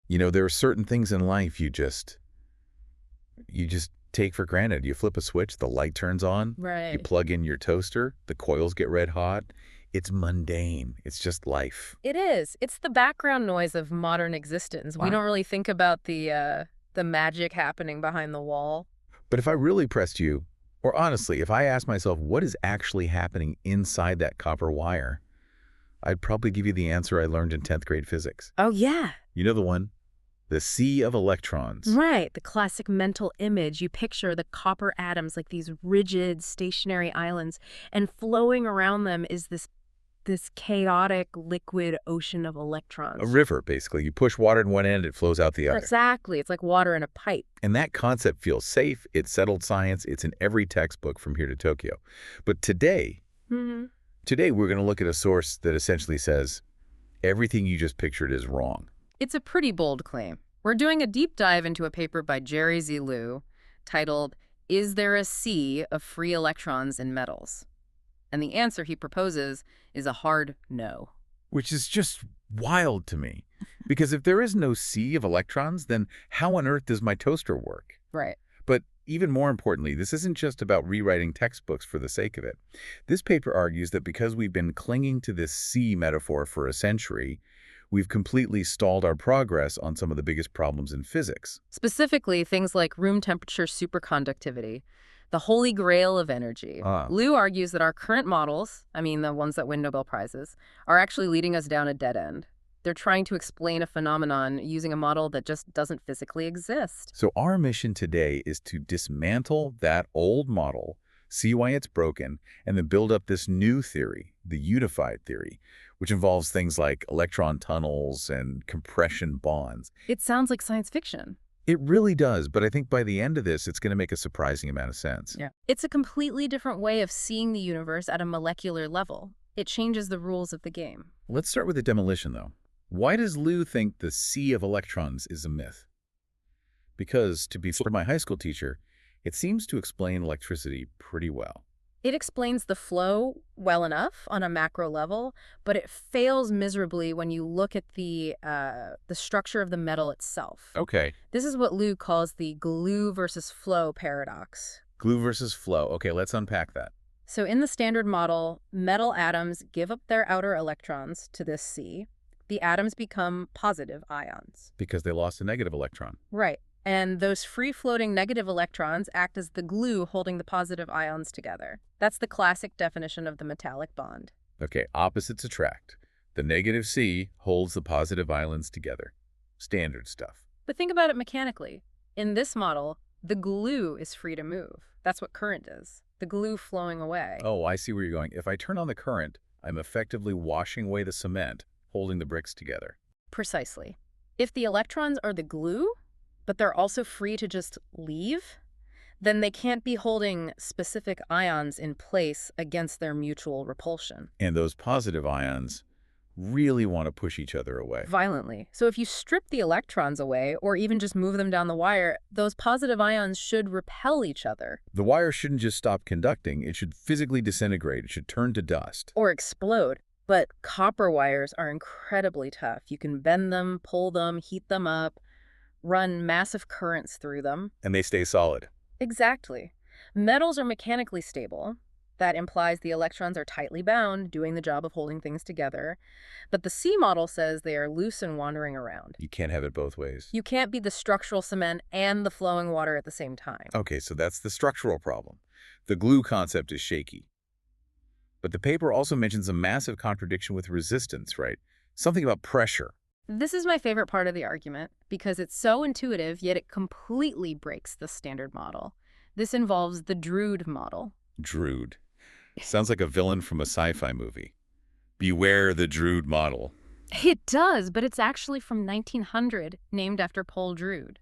You know, there are certain things in life you just take for granted. You flip a switch, the light turns on, you Right. plug in your toaster, the coils get red hot. It's mundane. It's just life. It is. It's the background noise of modern existence. We Wow. don't really think about the magic happening behind the wall. But if I really pressed you, or honestly, if I asked myself what is actually happening inside that copper wire, I'd probably give you the answer I learned in 10th grade physics. Oh, yeah. You know the one? The sea of electrons. Right. The classic mental image. You picture the copper atoms like these rigid, stationary islands, and flowing around them is this chaotic liquid ocean of A electrons. river, basically. You push water in one end, it flows out the other. Exactly. It's like water in a pipe. And that concept feels safe. It's settled science. It's in every textbook from here to Tokyo. But Hmm. today we're going to look at a source that essentially says everything you just pictured is wrong. It's a pretty bold claim. We're doing a deep dive into a paper by Jerry Z. Liu titled, "Is There a Sea of Free Electrons in Metals?" And the answer he proposes is a hard no. Which is just wild to me. Because if there is no sea of electrons, then how on earth does my toaster work? Right. But even more importantly, this isn't just about rewriting textbooks for the sake of it. This paper argues that because we've been clinging to this sea metaphor for a century, we've completely stalled our progress on some of the biggest problems in physics. Specifically, things like room temperature superconductivity, the holy grail of energy. Ah, Liu argues that our current models, I mean the ones that win Nobel Prizes, are actually leading us down a dead end. They're trying to explain a phenomenon using a model that just doesn't physically exist. so our mission today is to dismantle that old model, see why it's broken, and then build up this new theory, the unified theory, which involves things like electron tunnels and compression bonds. It sounds like science fiction. It really does, but I think by the end of this, it's going to make a surprising amount of sense. Yeah. It's a completely different way of seeing the universe at a molecular level. It changes the rules of the game. Let's start with the demolition, though. Why does Liu think the sea of electrons is a myth? Because, to be fair to my high school teacher, it seems to explain electricity pretty well. It explains the flow well enough on a macro level, but it fails miserably when you look at the structure of the metal itself. Okay. This is what Liu calls the glue versus flow paradox. Glue versus flow. Okay, let's unpack that. So in the standard model, metal atoms give up their outer electrons to this sea. The atoms become positive ions. Because they lost a negative electron. Right. And those free-floating negative electrons act as the glue holding the positive ions together. That's the classic definition of the metallic bond. Okay, opposites attract. The negative C holds the positive ions together. Standard stuff. But think about it mechanically. In this model, the glue is free to move. That's what current is. The glue flowing away. Oh, I see where you're going. If I turn on the current, I'm effectively washing away the cement, holding the bricks together. Precisely. If the electrons are the glue, but they're also free to just leave, then they can't be holding specific ions in place against their mutual repulsion. And those positive ions really want to push each other away. Violently. So if you strip the electrons away, or even just move them down the wire, those positive ions should repel each other. The wire shouldn't just stop conducting, it should physically disintegrate, it should turn to dust. Or explode. But copper wires are incredibly tough. You can bend them, pull them, heat them up, run massive currents through them. And they stay solid. Exactly. Metals are mechanically stable. That implies the electrons are tightly bound, doing the job of holding things together. But the C model says they are loose and wandering around. You can't have it both ways. You can't be the structural cement and the flowing water at the same time. Okay, so that's the structural problem. The glue concept is shaky. But the paper also mentions a massive contradiction with resistance, right? Something about pressure. This is my favorite part of the argument because it's so intuitive, yet it completely breaks the standard model. This involves the Drude model. Drude. Sounds like a villain from a sci-fi movie. Beware the Drude model. It does, but it's actually from 1900, named after Paul Drude.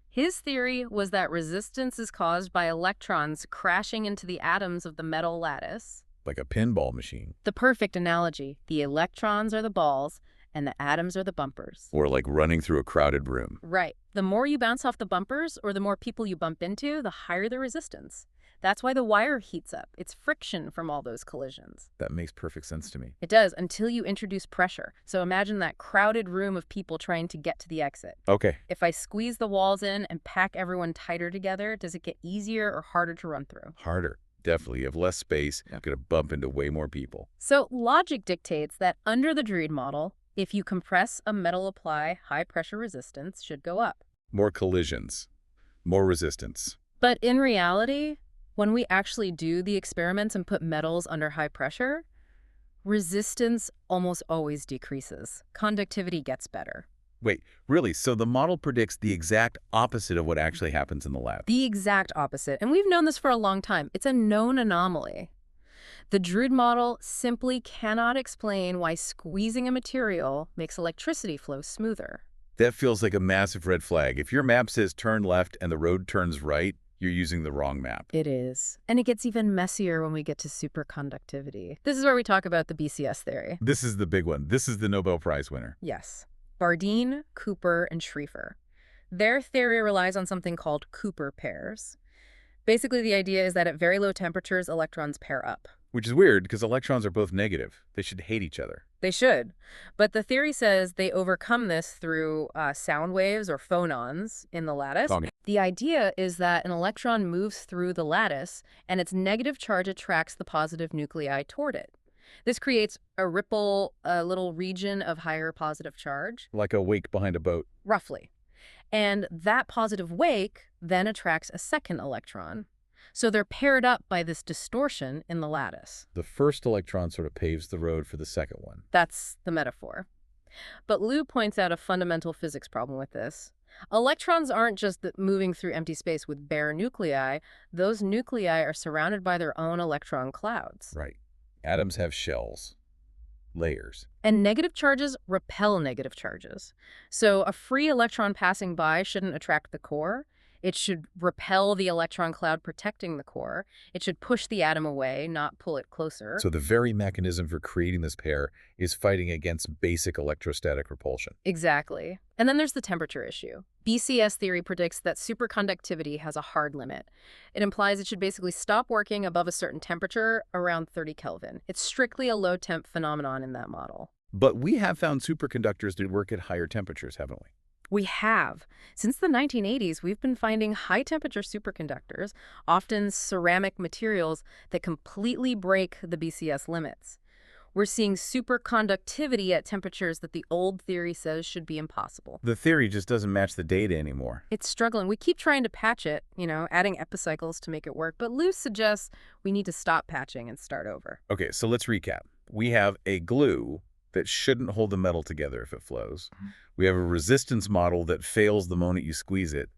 His theory was that resistance is caused by electrons crashing into the atoms of the metal lattice. Like a pinball machine. The perfect analogy. The electrons are the balls, and the atoms are the bumpers. Or like running through a crowded room. Right. The more you bounce off the bumpers, or the more people you bump into, the higher the resistance. That's why the wire heats up. It's friction from all those collisions. That makes perfect sense to me. It does, until you introduce pressure. So imagine that crowded room of people trying to get to the exit. Okay. If I squeeze the walls in and pack everyone tighter together, does it get easier or harder to run through? Harder. Definitely. You have less space. You're going to bump into way more people. So logic dictates that under the Druid model, if you compress a metal apply, high pressure resistance should go up. More collisions. More resistance. But in reality, when we actually do the experiments and put metals under high pressure, resistance almost always decreases. Conductivity gets better. Wait, really? So the model predicts the exact opposite of what actually happens in the lab? The exact opposite. And we've known this for a long time. It's a known anomaly. The Druid model simply cannot explain why squeezing a material makes electricity flow smoother. That feels like a massive red flag. If your map says turn left and the road turns right, you're using the wrong map. It is. And it gets even messier when we get to superconductivity. This is where we talk about the BCS theory. This is the big one. This is the Nobel Prize winner. Yes. Bardeen, Cooper, and Schrieffer. Their theory relies on something called Cooper pairs. Basically, the idea is that at very low temperatures, electrons pair up. Which is weird because electrons are both negative. They should hate each other. They should. But the theory says they overcome this through sound waves or phonons in the lattice. Okay. The idea is that an electron moves through the lattice and its negative charge attracts the positive nuclei toward it. This creates a ripple, a little region of higher positive charge. Like a wake behind a boat. Roughly. And that positive wake then attracts a second electron. So they're paired up by this distortion in the lattice. The first electron sort of paves the road for the second one. That's the metaphor. But Liu points out a fundamental physics problem with this. Electrons aren't just moving through empty space with bare nuclei. Those nuclei are surrounded by their own electron clouds. Right. Atoms have shells, layers. And negative charges repel negative charges. So a free electron passing by shouldn't attract the core. It should repel the electron cloud protecting the core. It should push the atom away, not pull it closer. So the very mechanism for creating this pair is fighting against basic electrostatic repulsion. Exactly. And then there's the temperature issue. BCS theory predicts that superconductivity has a hard limit. It implies it should basically stop working above a certain temperature, around 30 Kelvin. It's strictly a low temp phenomenon in that model. But we have found superconductors that work at higher temperatures, haven't we? We have. Since the 1980s, we've been finding high-temperature superconductors, often ceramic materials, that completely break the BCS limits. We're seeing superconductivity at temperatures that the old theory says should be impossible. The theory just doesn't match the data anymore. It's struggling. We keep trying to patch it, adding epicycles to make it work, but Liu suggests we need to stop patching and start over. Okay, so let's recap. We have a glue that shouldn't hold the metal together if it flows. We have a resistance model that fails the moment you squeeze it.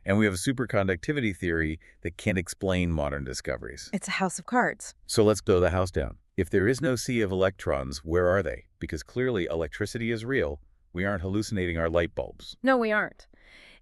And we have a superconductivity theory that can't explain modern discoveries. It's a house of cards. So let's blow the house down. If there is no sea of electrons, where are they? Because clearly electricity is real. We aren't hallucinating our light bulbs. No, we aren't.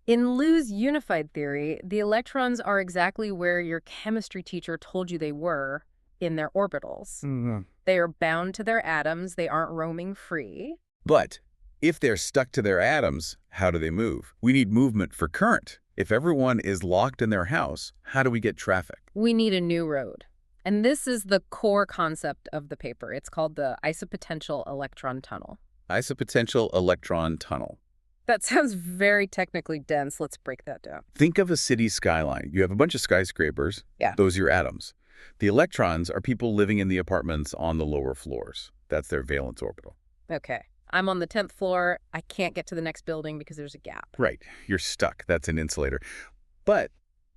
In Liu's unified theory, the electrons are exactly where your chemistry teacher told you they were in their orbitals. They are bound to their atoms. They aren't roaming free. But if they're stuck to their atoms, how do they move? We need movement for current. If everyone is locked in their house, how do we get traffic? We need a new road. And this is the core concept of the paper. It's called the isopotential electron tunnel. Isopotential electron tunnel. That sounds very technically dense. Let's break that down. Think of a city skyline. You have a bunch of skyscrapers. Yeah. Those are your atoms. The electrons are people living in the apartments on the lower floors. That's their valence orbital. Okay. I'm on the 10th floor. I can't get to the next building because there's a gap. Right. You're stuck. That's an insulator. But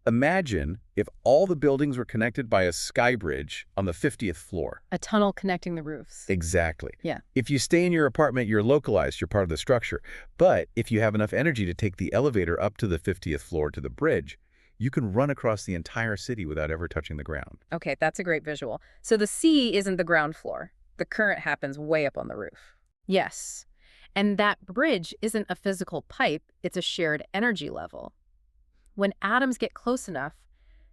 imagine if all the buildings were connected by a sky bridge on the 50th floor. A tunnel connecting the roofs. Exactly. Yeah. If you stay in your apartment, you're localized. You're part of the structure. But if you have enough energy to take the elevator up to the 50th floor to the bridge, you can run across the entire city without ever touching the ground. Okay, that's a great visual. So the sea isn't the ground floor. The current happens way up on the roof. Yes. And that bridge isn't a physical pipe. It's a shared energy level. When atoms get close enough,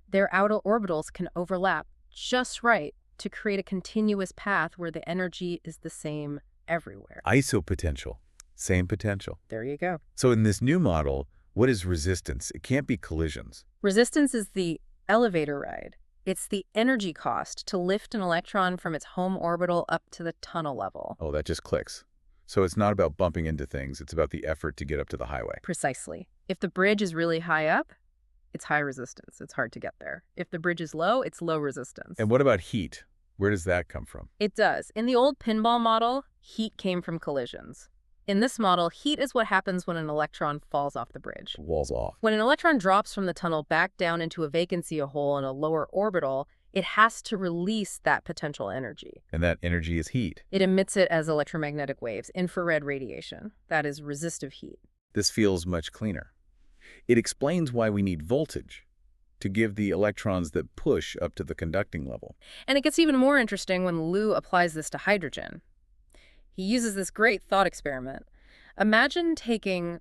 their outer orbitals can overlap just right to create a continuous path where the energy is the same everywhere. Isopotential. Same potential. There you go. So in this new model, what is resistance? It can't be collisions. Resistance is the elevator ride. It's the energy cost to lift an electron from its home orbital up to the tunnel level. Oh, that just clicks. So it's not about bumping into things, it's about the effort to get up to the highway. Precisely. If the bridge is really high up, it's high resistance. It's hard to get there. If the bridge is low, it's low resistance. And what about heat? Where does that come from? It does. In the old pinball model, heat came from collisions. In this model, heat is what happens when an electron falls off the bridge. Walls off. When an electron drops from the tunnel back down into a vacancy hole in a lower orbital, it has to release that potential energy. And that energy is heat. It emits it as electromagnetic waves, infrared radiation. That is resistive heat. This feels much cleaner. It explains why we need voltage to give the electrons that push up to the conducting level. And it gets even more interesting when Liu applies this to hydrogen. He uses this great thought experiment. Imagine taking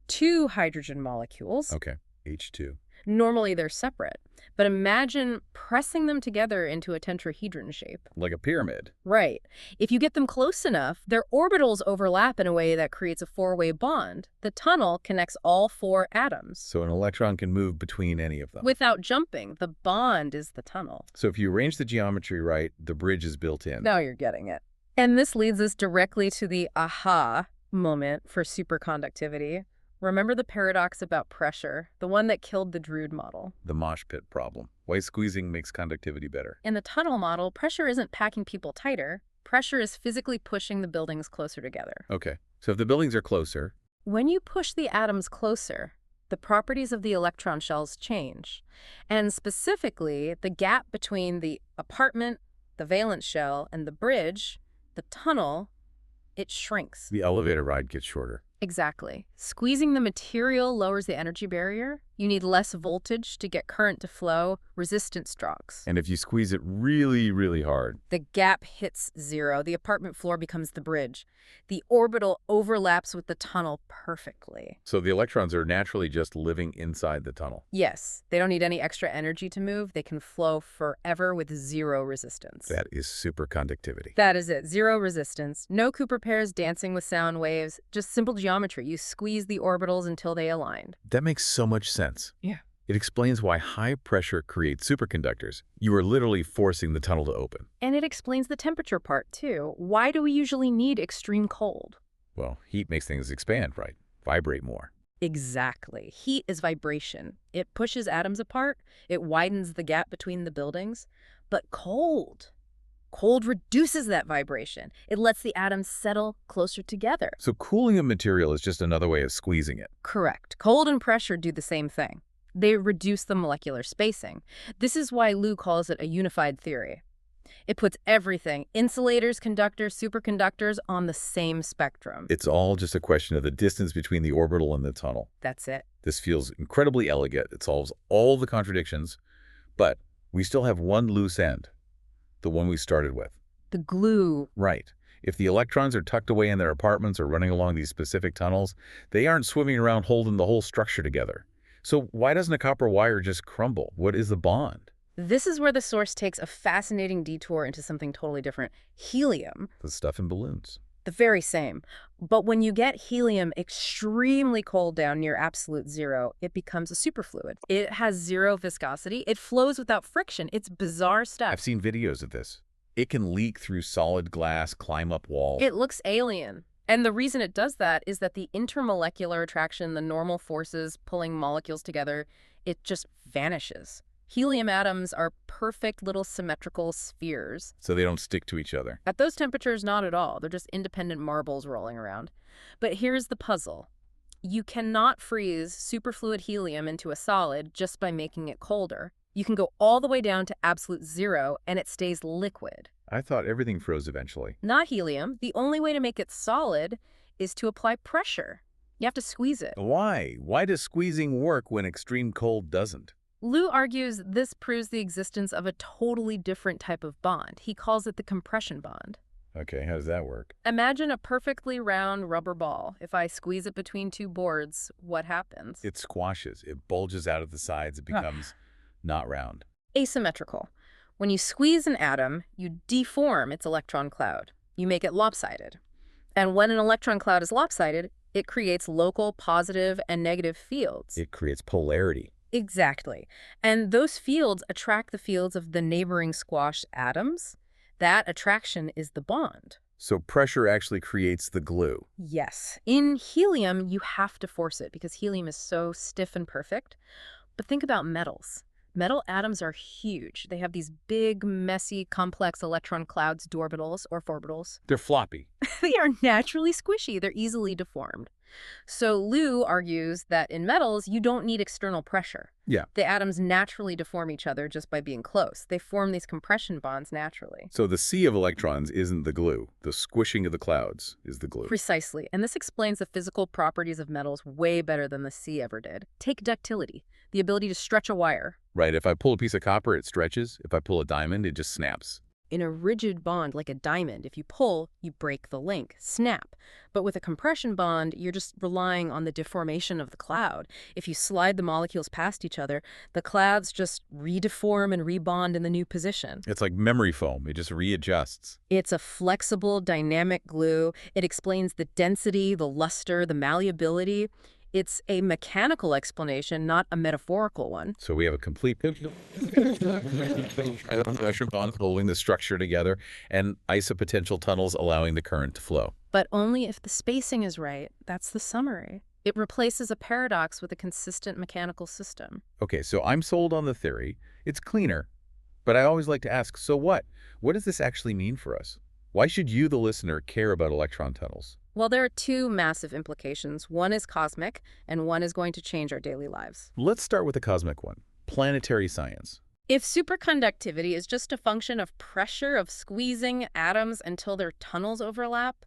two hydrogen molecules. Okay, H2. Normally they're separate, but imagine pressing them together into a tetrahedron shape. Like a pyramid. Right. If you get them close enough, their orbitals overlap in a way that creates a four-way bond. The tunnel connects all four atoms. So an electron can move between any of them. Without jumping, the bond is the tunnel. So if you arrange the geometry right, the bridge is built in. Now you're getting it. And this leads us directly to the aha moment for superconductivity. Remember the paradox about pressure, the one that killed the Drude model? The mosh pit problem. Why squeezing makes conductivity better. In the tunnel model, pressure isn't packing people tighter. Pressure is physically pushing the buildings closer together. Okay, so if the buildings are closer. When you push the atoms closer, the properties of the electron shells change. And specifically, the gap between the apartment, the valence shell, and the bridge, the tunnel, it shrinks. The elevator ride gets shorter. Exactly. Squeezing the material lowers the energy barrier. You need less voltage to get current to flow. Resistance drops. And if you squeeze it really, really hard, The gap hits zero. The apartment floor becomes the bridge. The orbital overlaps with the tunnel perfectly. so the electrons are naturally just living inside the tunnel. Yes, they don't need any extra energy to move. They can flow forever with zero resistance. That is superconductivity. That is it. Zero resistance. No Cooper pairs dancing with sound waves. Just simple geometry. You squeeze the orbitals until they align. That makes so much sense. Yeah. It explains why high pressure creates superconductors. You are literally forcing the tunnel to open. And it explains the temperature part, too. Why do we usually need extreme cold? Well, heat makes things expand, right? Vibrate more. Exactly. Heat is vibration. It pushes atoms apart. It widens the gap between the buildings. But cold reduces that vibration. It lets the atoms settle closer together. So cooling a material is just another way of squeezing it. Correct. Cold and pressure do the same thing. They reduce the molecular spacing. This is why Liu calls it a unified theory. It puts everything, insulators, conductors, superconductors, on the same spectrum. It's all just a question of the distance between the orbital and the tunnel. That's it. This feels incredibly elegant. It solves all the contradictions, but we still have one loose end, the one we started with. The glue. Right. If the electrons are tucked away in their apartments or running along these specific tunnels, they aren't swimming around holding the whole structure together. So why doesn't a copper wire just crumble? What is the bond? This is where the source takes a fascinating detour into something totally different. Helium. The stuff in balloons. The very same. But when you get helium extremely cold down near absolute zero, it becomes a superfluid. It has zero viscosity. It flows without friction. It's bizarre stuff. I've seen videos of this. It can leak through solid glass, climb up walls. It looks alien. And the reason it does that is that the intermolecular attraction, the normal forces pulling molecules together, it just vanishes. Helium atoms are perfect little symmetrical spheres. So they don't stick to each other. At those temperatures, not at all. They're just independent marbles rolling around. But here's the puzzle. You cannot freeze superfluid helium into a solid just by making it colder. You can go all the way down to absolute zero, and it stays liquid. I thought everything froze eventually. Not helium. The only way to make it solid is to apply pressure. You have to squeeze it. Why? Why does squeezing work when extreme cold doesn't? Liu argues this proves the existence of a totally different type of bond. He calls it the compression bond. Okay, how does that work? Imagine a perfectly round rubber ball. If I squeeze it between two boards, what happens? It squashes. It bulges out of the sides. It becomes not round. Asymmetrical. When you squeeze an atom, you deform its electron cloud. You make it lopsided. And when an electron cloud is lopsided, it creates local positive and negative fields. It creates polarity. Exactly. And those fields attract the fields of the neighboring squashed atoms. That attraction is the bond. So pressure actually creates the glue. Yes. In helium, you have to force it because helium is so stiff and perfect. But think about metals. Metal atoms are huge. They have these big, messy, complex electron clouds, d orbitals or forbitals. They're floppy. They are naturally squishy. They're easily deformed. So Liu argues that in metals, you don't need external pressure. Yeah. The atoms naturally deform each other just by being close. They form these compression bonds naturally. So the sea of electrons isn't the glue. The squishing of the clouds is the glue. Precisely. And this explains the physical properties of metals way better than the sea ever did. Take ductility, the ability to stretch a wire. Right, if I pull a piece of copper, it stretches. If I pull a diamond, it just snaps. In a rigid bond like a diamond, if you pull, you break the link, snap. But with a compression bond, you're just relying on the deformation of the cloud. If you slide the molecules past each other, the clouds just redeform and rebond in the new position. It's like memory foam. It just readjusts. It's a flexible, dynamic glue. It explains the density, the luster, the malleability. It's a mechanical explanation, not a metaphorical one. So we have a complete pressure bond holding the structure together and isopotential tunnels allowing the current to flow. But only if the spacing is right. That's the summary. It replaces a paradox with a consistent mechanical system. Okay, so I'm sold on the theory. It's cleaner. But I always like to ask, so what? What does this actually mean for us? Why should you, the listener, care about electron tunnels? Well, there are two massive implications. One is cosmic, and one is going to change our daily lives. Let's start with the cosmic one, planetary science. If superconductivity is just a function of pressure of squeezing atoms until their tunnels overlap,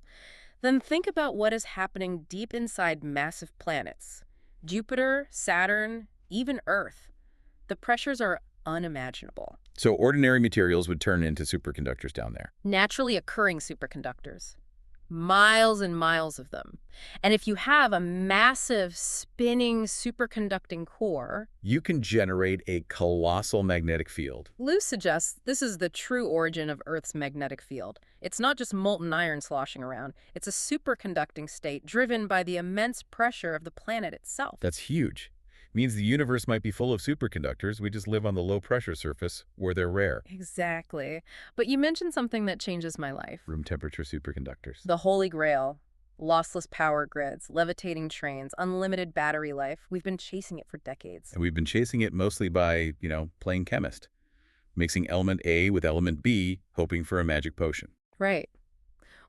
then think about what is happening deep inside massive planets. Jupiter, Saturn, even Earth. The pressures are unimaginable. So ordinary materials would turn into superconductors down there. Naturally occurring superconductors. Miles and miles of them. And if you have a massive spinning superconducting core, You can generate a colossal magnetic field. Lou suggests this is the true origin of Earth's magnetic field. It's not just molten iron sloshing around. It's a superconducting state driven by the immense pressure of the planet itself. That's huge. Means the universe might be full of superconductors. We just live on the low-pressure surface where they're rare. Exactly. But you mentioned something that changes my life. Room temperature superconductors. The Holy Grail. Lossless power grids, levitating trains, unlimited battery life. We've been chasing it for decades. And we've been chasing it mostly by, playing chemist. Mixing element A with element B, hoping for a magic potion. Right.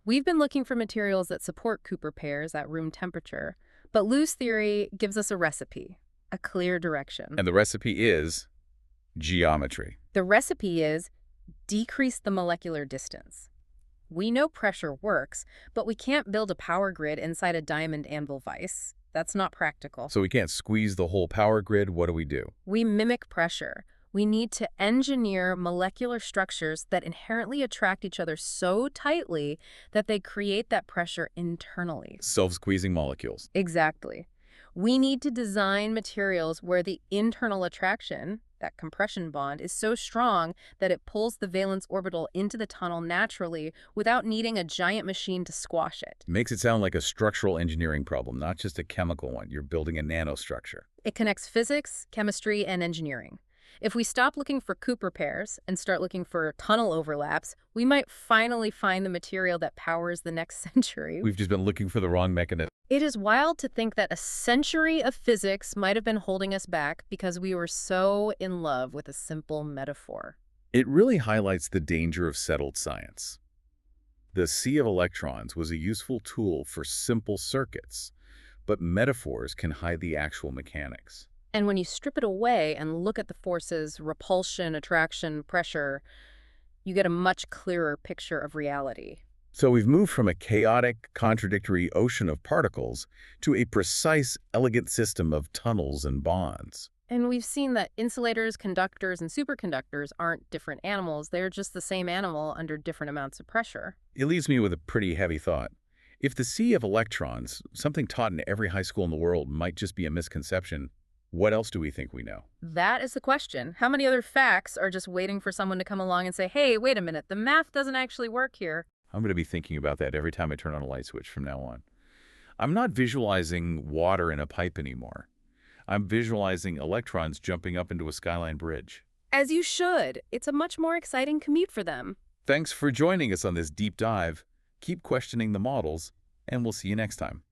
We've been looking for materials that support Cooper pairs at room temperature. But Lou's theory gives us a recipe, a clear direction. And the recipe is geometry. The recipe is decrease the molecular distance. We know pressure works, but we can't build a power grid inside a diamond anvil vise. That's not practical. So we can't squeeze the whole power grid. What do? We mimic pressure. We need to engineer molecular structures that inherently attract each other so tightly that they create that pressure internally. Self-squeezing molecules. Exactly. We need to design materials where the internal attraction, that compression bond, is so strong that it pulls the valence orbital into the tunnel naturally without needing a giant machine to squash it. Makes it sound like a structural engineering problem, not just a chemical one. You're building a nanostructure. It connects physics, chemistry, and engineering. If we stop looking for Cooper pairs and start looking for tunnel overlaps, we might finally find the material that powers the next century. We've just been looking for the wrong mechanism. It is wild to think that a century of physics might have been holding us back because we were so in love with a simple metaphor. It really highlights the danger of settled science. The Sea of Electrons was a useful tool for simple circuits, but metaphors can hide the actual mechanics. And when you strip it away and look at the forces, repulsion, attraction, pressure, you get a much clearer picture of reality. So we've moved from a chaotic, contradictory ocean of particles to a precise, elegant system of tunnels and bonds. And we've seen that insulators, conductors, and superconductors aren't different animals. They're just the same animal under different amounts of pressure. It leaves me with a pretty heavy thought. If the Sea of Electrons, something taught in every high school in the world, might just be a misconception, what else do we think we know? That is the question. How many other facts are just waiting for someone to come along and say, hey, wait a minute, the math doesn't actually work here? I'm going to be thinking about that every time I turn on a light switch from now on. I'm not visualizing water in a pipe anymore. I'm visualizing electrons jumping up into a skyline bridge. As you should. It's a much more exciting commute for them. Thanks for joining us on this deep dive. Keep questioning the models, and we'll see you next time.